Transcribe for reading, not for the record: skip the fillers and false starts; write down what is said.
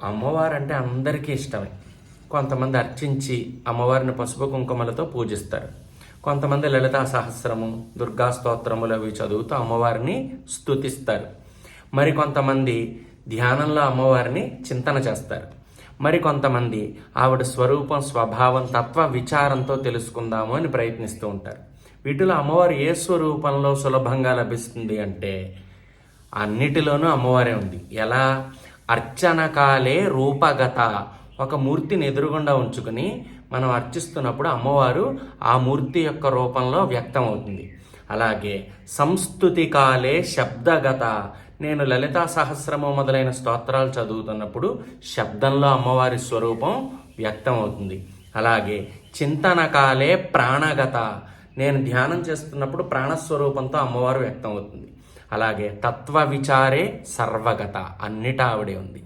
అమ్మవారు అంటే అందరికీ ఇష్టమే. కొంతమంది అర్చించి అమ్మవారిని పసుపు కుంకుమలతో పూజిస్తారు. కొంతమంది లలితా సహస్రము, దుర్గా స్తోత్రములు అవి చదువుతూ అమ్మవారిని స్తుతిస్తారు. మరి కొంతమంది ధ్యానంలో అమ్మవారిని చింతన చేస్తారు. మరి కొంతమంది ఆవిడ స్వరూపం, స్వభావం, తత్వ విచారంతో తెలుసుకుందాము అని ప్రయత్నిస్తూ ఉంటారు. వీటిలో అమ్మవారు ఏ స్వరూపంలో సులభంగా లభిస్తుంది అంటే అన్నిటిలోనూ అమ్మవారే ఉంది. ఎలా? అర్చనకాలే రూపగత. ఒక మూర్తిని ఎదురుగుండా ఉంచుకుని మనం అర్చిస్తున్నప్పుడు అమ్మవారు ఆ మూర్తి యొక్క రూపంలో వ్యక్తం అవుతుంది. అలాగే సంస్తుతి కాలే శబ్దగత. నేను లలితా సహస్రము మొదలైన స్తోత్రాలు చదువుతున్నప్పుడు శబ్దంలో అమ్మవారి స్వరూపం వ్యక్తం అవుతుంది. అలాగే చింతనకాలే ప్రాణగత. నేను ధ్యానం చేస్తున్నప్పుడు ప్రాణస్వరూపంతో అమ్మవారు వ్యక్తం అవుతుంది. అలాగే తత్వ విచారే సర్వగత. అన్నిటా ఆవిడే ఉంది.